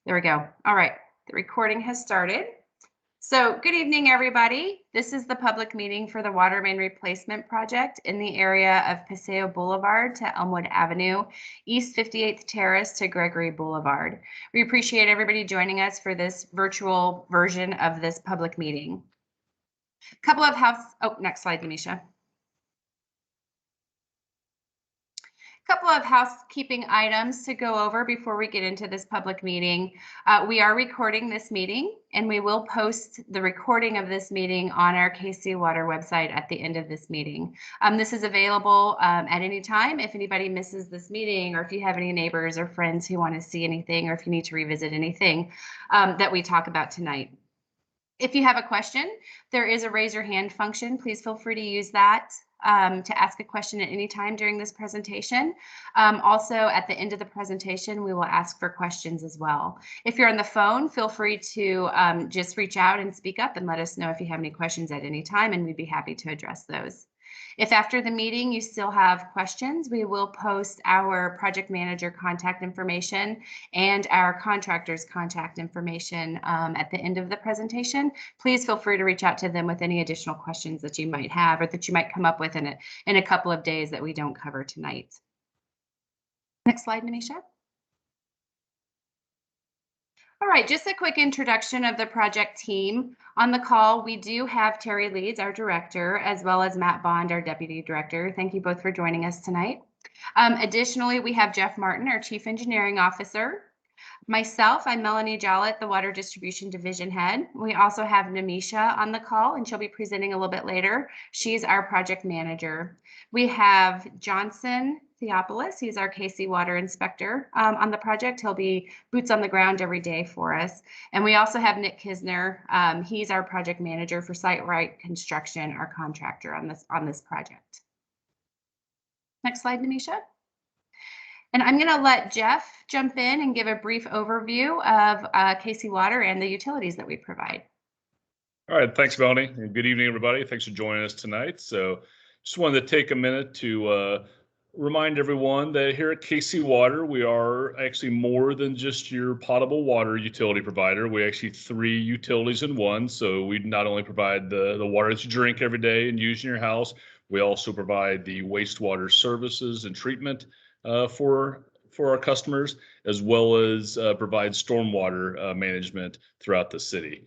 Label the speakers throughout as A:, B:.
A: There we go. All right, the recording has started. So good evening, everybody. This is the public meeting for the water main replacement project in the area of Paseo Boulevard to Elmwood Avenue, East 58th Terrace to Gregory Boulevard. We appreciate everybody joining us for this virtual version of this public meeting. Next slide, Denisha. Couple of housekeeping items to go over before we get into this public meeting. We are recording this meeting, and we will post the recording of this meeting on our KC Water website at the end of this meeting. This is available at any time if anybody misses this meeting, or if you have any neighbors or friends who want to see anything, or if you need to revisit anything that we talk about tonight. If you have a question, there is a raise your hand function. Please feel free to use that to ask a question at any time during this presentation. Also, at the end of the presentation, we will ask for questions as well. If you're on the phone, feel free to just reach out and speak up and let us know if you have any questions at any time, and we'd be happy to address those. If after the meeting you still have questions, we will post our project manager contact information and our contractor's contact information at the end of the presentation. Please feel free to reach out to them with any additional questions that you might have or that you might come up with in a couple of days that we don't cover tonight. Next slide, Manisha. All right, just a quick introduction of the project team. On the call, we do have Terry Leeds, our director, as well as Matt Bond, our deputy director. Thank you both for joining us tonight. Additionally, we have Jeff Martin, our chief engineering officer. Myself, I'm Melanie Jollett, the Water Distribution Division head. We also have Namisha on the call, and she'll be presenting a little bit later. She's our project manager. We have Johnson Theopolis. He's our KC Water inspector on the project. He'll be boots on the ground every day for us. And we also have Nick Kisner. He's our project manager for Site Right Construction, our contractor on this project. Next slide, Namisha. And I'm going to let Jeff jump in and give a brief overview of KC Water and the utilities that we provide.
B: All right, thanks, Melanie. And good evening, everybody. Thanks for joining us tonight. So just wanted to take a minute to remind everyone that here at KC Water, we are actually more than just your potable water utility provider. We actually 3 utilities in one. So we not only provide the water that you drink every day and use in your house, we also provide the wastewater services and treatment for our customers, as well as provide stormwater management throughout the city.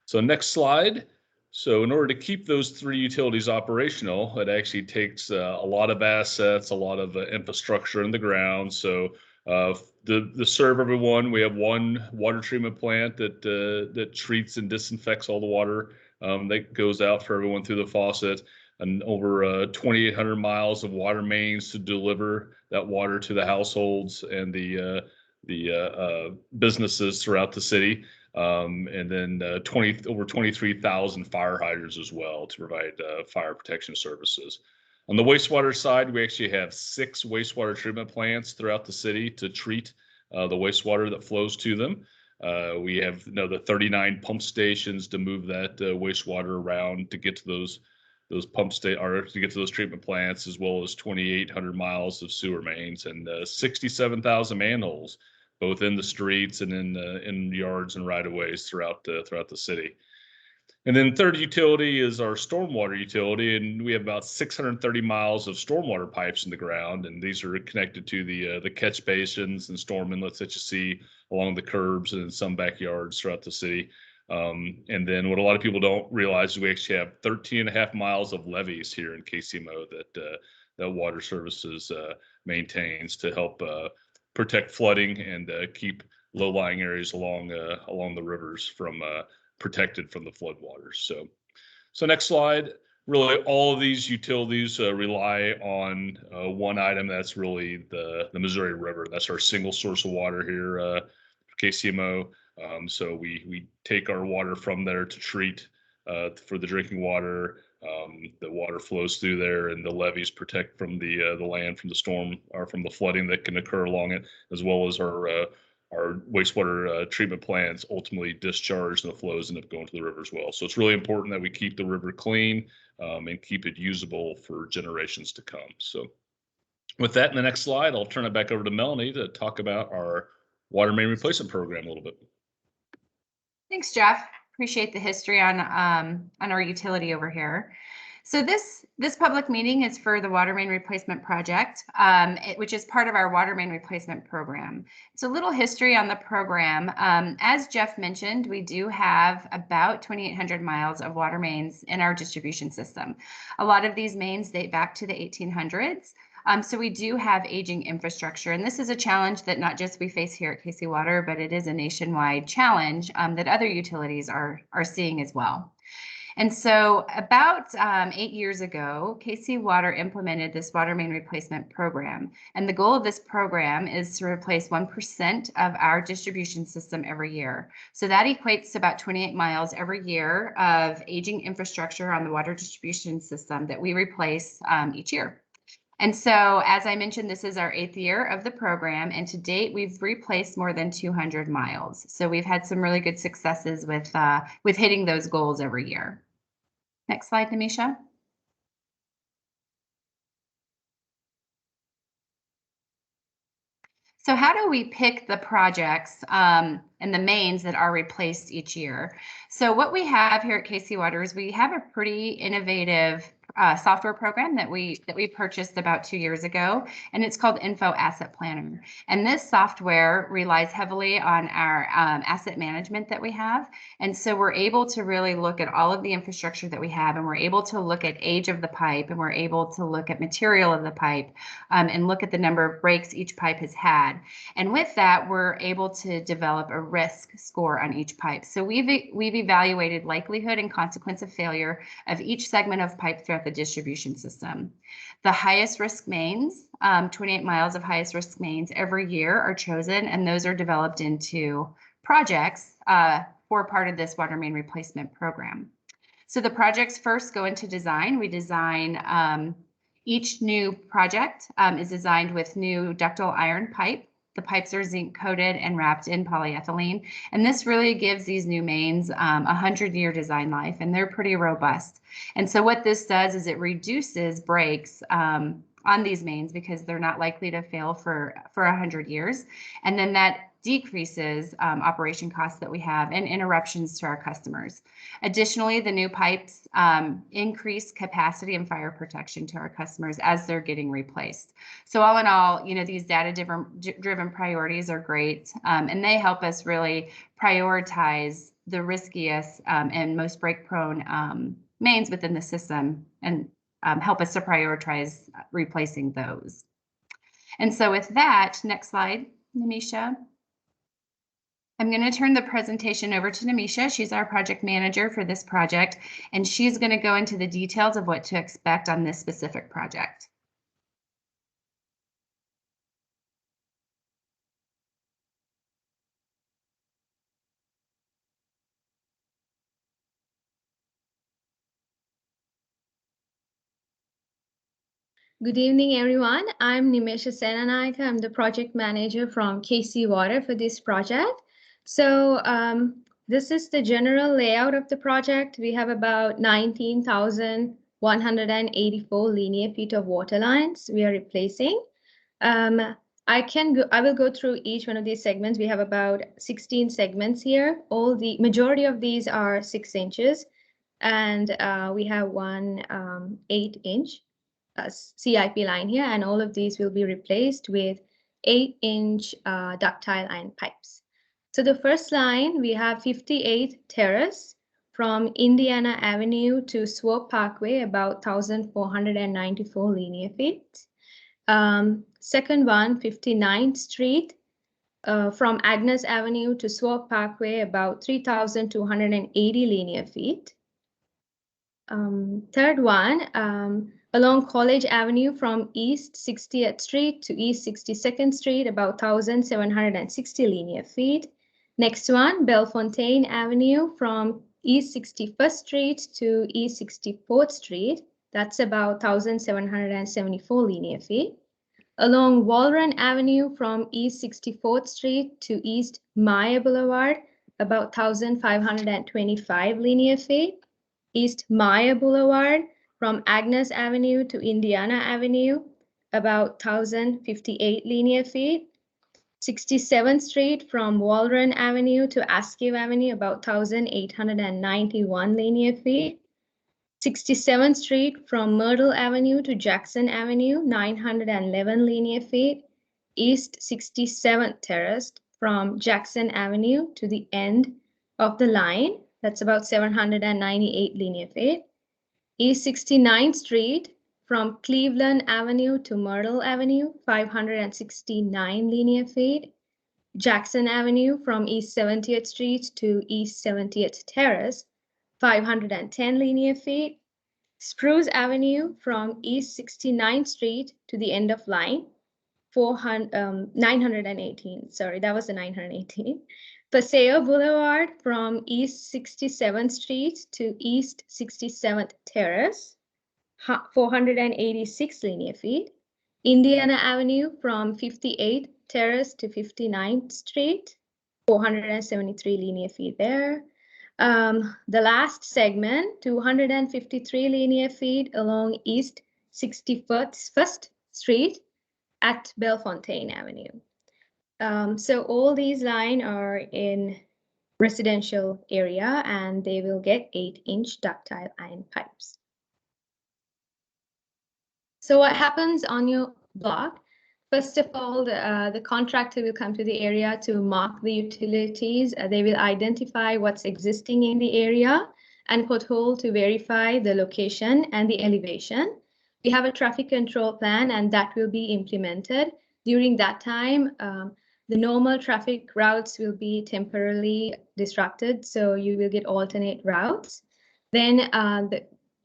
B: So next slide. So in order to keep those 3 utilities operational, it actually takes a lot of assets, a lot of infrastructure in the ground. So to serve everyone, we have one water treatment plant that treats and disinfects all the water that goes out for everyone through the faucet, and over 2,800 miles of water mains to deliver that water to the households and the businesses throughout the city. And then over 23,000 fire hydrants as well to provide fire protection services. On the wastewater side, we actually have 6 wastewater treatment plants throughout the city to treat the wastewater that flows to them. We have the 39 pump stations to move that wastewater around to get to those treatment plants, as well as 2,800 miles of sewer mains and 67,000 manholes, both in the streets and in yards and right-of-ways throughout the city. And then third utility is our stormwater utility, and we have about 630 miles of stormwater pipes in the ground, and these are connected to the catch basins and storm inlets that you see along the curbs and in some backyards throughout the city. And then what a lot of people don't realize is we actually have 13.5 miles of levees here in KCMO that Water Services maintains to help protect flooding and keep low-lying areas along the rivers from protected from the floodwaters. So next slide. Really, all of these utilities rely on one item. That's really the Missouri River. That's our single source of water here, KCMO. So we take our water from there to treat for the drinking water. The water flows through there, and the levees protect from the land from the storm or from the flooding that can occur along it, as well as our wastewater treatment plants ultimately discharge, and the flows end up going to the river as well. So it's really important that we keep the river clean and keep it usable for generations to come. So with that, in the next slide, I'll turn it back over to Melanie to talk about our water main replacement program a little bit.
A: Thanks, Jeff. Appreciate the history on our utility over here. So this public meeting is for the water main replacement project, which is part of our water main replacement program. It's a little history on the program. As Jeff mentioned, we do have about 2,800 miles of water mains in our distribution system. A lot of these mains date back to the 1800s. So we do have aging infrastructure, and this is a challenge that not just we face here at KC Water, but it is a nationwide challenge that other utilities are seeing as well. And so about 8 years ago, KC Water implemented this water main replacement program. And the goal of this program is to replace 1% of our distribution system every year. So that equates to about 28 miles every year of aging infrastructure on the water distribution system that we replace each year. And so, as I mentioned, this is our 8th year of the program, and to date, we've replaced more than 200 miles. So we've had some really good successes with hitting those goals every year. Next slide, Namisha. So how do we pick the projects and the mains that are replaced each year? So what we have here at KC Water is we have a pretty innovative software program that we purchased about 2 years ago, and it's called Info Asset Planner. And this software relies heavily on our asset management that we have. And so we're able to really look at all of the infrastructure that we have, and we're able to look at age of the pipe, and we're able to look at material of the pipe, and look at the number of breaks each pipe has had. And with that, we're able to develop a risk score on each pipe. So we've evaluated likelihood and consequence of failure of each segment of pipe throughout the distribution system. The highest risk mains, 28 miles of highest risk mains every year are chosen, and those are developed into projects for part of this water main replacement program. So the projects first go into design. We design each new project is designed with new ductile iron pipe. The pipes are zinc coated and wrapped in polyethylene. And this really gives these new mains a 100-year design life, and they're pretty robust. And so what this does is it reduces breaks on these mains because they're not likely to fail for 100 years. And then that decreases operation costs that we have and interruptions to our customers. Additionally, the new pipes increase capacity and fire protection to our customers as they're getting replaced. So all in all, these data-driven priorities are great, and they help us really prioritize the riskiest and most break-prone mains within the system and help us to prioritize replacing those. And so with that, next slide, Namisha. I'm going to turn the presentation over to Namisha. She's our project manager for this project, and she's going to go into the details of what to expect on this specific project.
C: Good evening, everyone. I'm Nimesha Senanaika. I'm the project manager from KC Water for this project. So this is the general layout of the project. We have about 19,184 linear feet of water lines we are replacing. I will go through each one of these segments. We have about 16 segments here. The majority of these are 6 inches, and we have one 8-inch. CIP line here, and all of these will be replaced with 8-inch ductile iron pipes. So the first line, we have 58 Terrace from Indiana Avenue to Swope Parkway, about 1,494 linear feet. Second one, 59th Street from Agnes Avenue to Swope Parkway, about 3,280 linear feet. Third one, along College Avenue from East 60th Street to East 62nd Street, about 1,760 linear feet. Next one, Bellefontaine Avenue from East 61st Street to East 64th Street. That's about 1,774 linear feet. Along Walrun Avenue from East 64th Street to East Maya Boulevard, about 1,525 linear feet. East Maya Boulevard from Agnes Avenue to Indiana Avenue, about 1,058 linear feet. 67th Street from Walron Avenue to Askew Avenue, about 1,891 linear feet. 67th Street from Myrtle Avenue to Jackson Avenue, 911 linear feet. East 67th Terrace from Jackson Avenue to the end of the line, that's about 798 linear feet. East 69th Street from Cleveland Avenue to Myrtle Avenue, 569 linear feet. Jackson Avenue from East 70th Street to East 70th Terrace, 510 linear feet. Spruce Avenue from East 69th Street to the end of line, 918. Sorry, that was the 918. Paseo Boulevard from East 67th Street to East 67th Terrace, 486 linear feet. Indiana Avenue from 58th Terrace to 59th Street, 473 linear feet there. The last segment, 253 linear feet along East 61st Street at Bellefontaine Avenue. So all these lines are in residential area and they will get 8-inch ductile iron pipes. So what happens on your block? First of all, the contractor will come to the area to mark the utilities. They will identify what's existing in the area and put hole to verify the location and the elevation. We have a traffic control plan and that will be implemented. During that time, the normal traffic routes will be temporarily disrupted, so you will get alternate routes. Then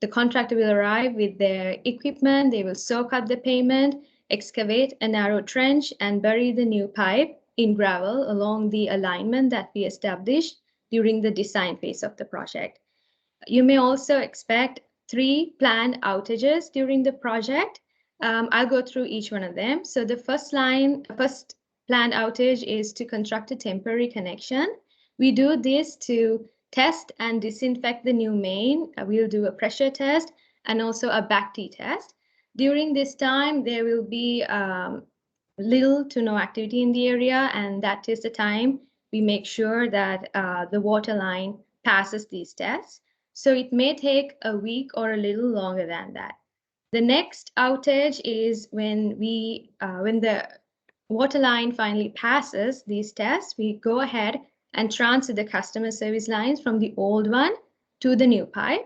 C: the contractor will arrive with their equipment. They will soak up the pavement, excavate a narrow trench, and bury the new pipe in gravel along the alignment that we established during the design phase of the project. You may also expect 3 planned outages during the project. I'll go through each one of them. So the first planned outage is to construct a temporary connection. We do this to test and disinfect the new main. We'll do a pressure test and also a back-T test. During this time, there will be little to no activity in the area, and that is the time we make sure that the water line passes these tests. So it may take a week or a little longer than that. The next outage is when the water line finally passes these tests, we go ahead and transfer the customer service lines from the old one to the new pipe.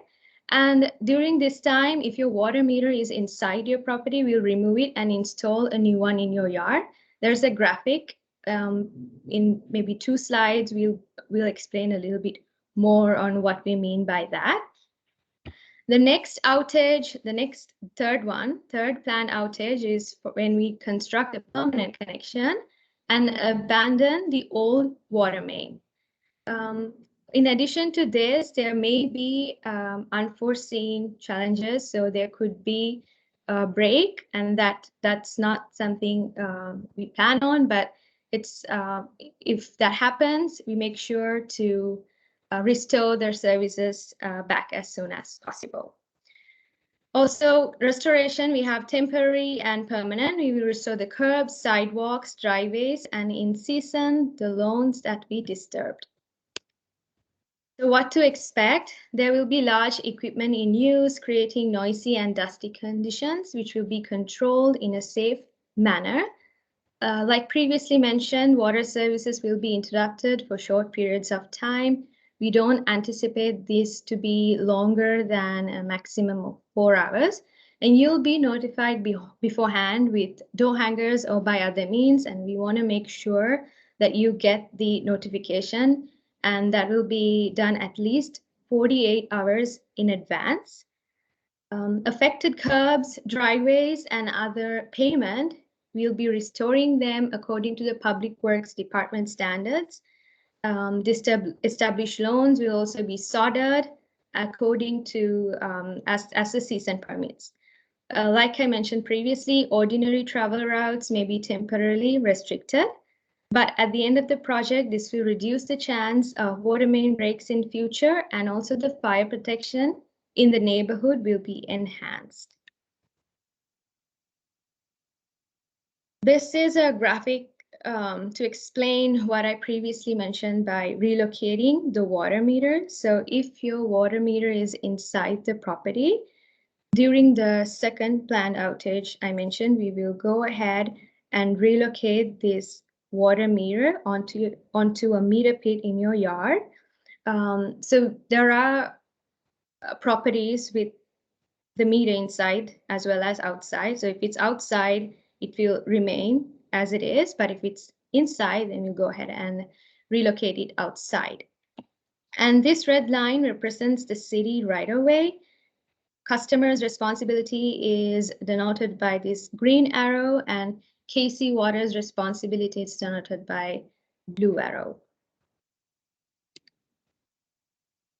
C: And during this time, if your water meter is inside your property, we'll remove it and install a new one in your yard. There's a graphic in maybe 2 slides. We'll explain a little bit more on what we mean by that. The next outage, the third planned outage is for when we construct a permanent connection and abandon the old water main. In addition to this, there may be unforeseen challenges. So there could be a break, and that's not something we plan on, but it's if that happens, we make sure to restore their services back as soon as possible. Also, restoration, we have temporary and permanent. We will restore the curbs, sidewalks, driveways, and in season, the lawns that we disturbed. So what to expect? There will be large equipment in use, creating noisy and dusty conditions, which will be controlled in a safe manner. Like previously mentioned, water services will be interrupted for short periods of time. We don't anticipate this to be longer than a maximum of 4 hours. And you'll be notified beforehand with door hangers or by other means. And we want to make sure that you get the notification, and that will be done at least 48 hours in advance. Affected curbs, driveways, and other pavement, we'll be restoring them according to the Public Works Department standards. Established lawns will also be soldered according to as the season permits. Like I mentioned previously, ordinary travel routes may be temporarily restricted, but at the end of the project, this will reduce the chance of water main breaks in future, and also the fire protection in the neighborhood will be enhanced. This is a graphic to explain what I previously mentioned by relocating the water meter. So if your water meter is inside the property, during the second planned outage I mentioned, we will go ahead and relocate this water meter onto a meter pit in your yard. So there are properties with the meter inside as well as outside. So if it's outside, it will remain as it is, but if it's inside, then we'll go ahead and relocate it outside. And this red line represents the city right away. Customer's responsibility is denoted by this green arrow, and KC Water's responsibility is denoted by blue arrow.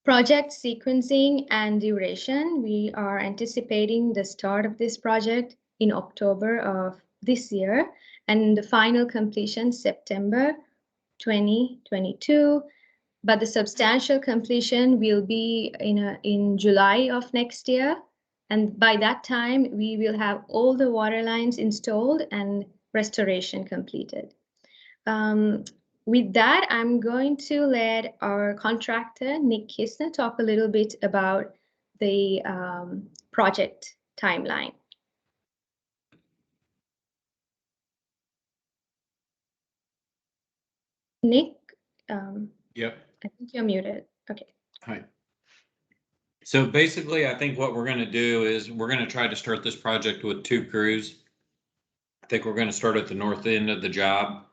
C: Project sequencing and duration. We are anticipating the start of this project in October of this year and the final completion September 2022. But the substantial completion will be in July of next year. And by that time, we will have all the water lines installed and restoration completed. With that, I'm going to let our contractor, Nick Kistner, talk a little bit about the project timeline. Nick,
D: Yep.
C: I think you're muted. Okay.
D: Hi. So basically, I think what we're going to do is we're going to try to start this project with 2 crews. I think we're going to start at the north end of the job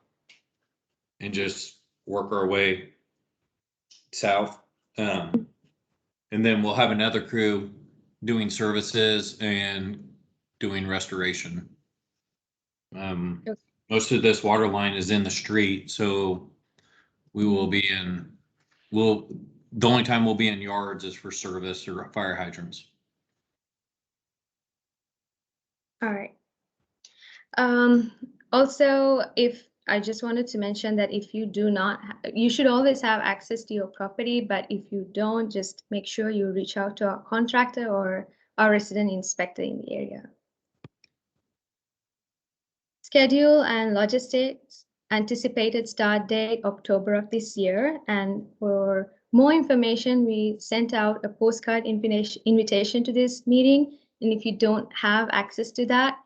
D: and just work our way south. And then we'll have another crew doing services and doing restoration.
C: Okay.
D: Most of this water line is in the street, so we will be the only time we'll be in yards is for service or fire hydrants.
C: All right. Also, if I just wanted to mention that if you do not, you should always have access to your property, but if you don't, just make sure you reach out to our contractor or our resident inspector in the area. Schedule and logistics. Anticipated start date October of this year. And for more information, we sent out a postcard invitation to this meeting. And if you don't have access to that,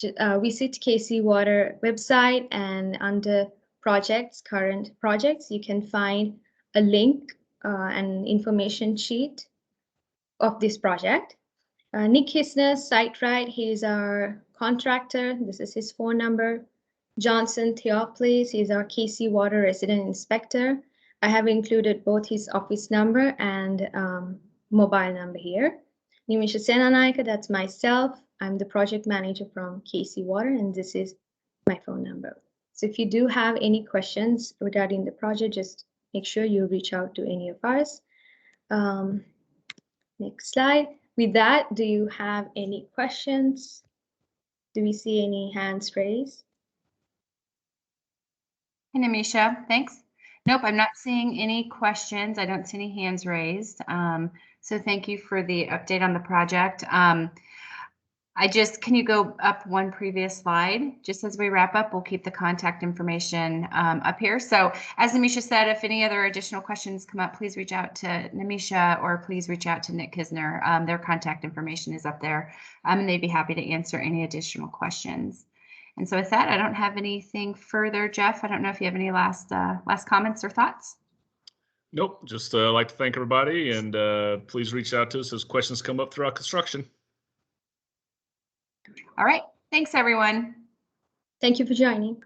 C: visit KC Water website, and under projects, current projects, you can find a link and information sheet of this project. Nick Kistner's site right, he's our contractor. This is his phone number. Johnson Theopolis, he's our KC Water resident inspector. I have included both his office number and mobile number here. Nimisha Senanaika, that's myself. I'm the project manager from KC Water, and this is my phone number. So if you do have any questions regarding the project, just make sure you reach out to any of us. Next slide. With that, do you have any questions? Do we see any hands raised?
A: Hey, Namisha, thanks. Nope, I'm not seeing any questions. I don't see any hands raised. So thank you for the update on the project. Can you go up one previous slide? Just as we wrap up, we'll keep the contact information up here. So as Namisha said, if any other additional questions come up, please reach out to Namisha or please reach out to Nick Kistner. Their contact information is up there, and they'd be happy to answer any additional questions. And so with that, I don't have anything further. Jeff, I don't know if you have any last comments or thoughts.
B: Nope, just like to thank everybody, and please reach out to us as questions come up throughout construction.
A: All right. Thanks, everyone.
C: Thank you for joining.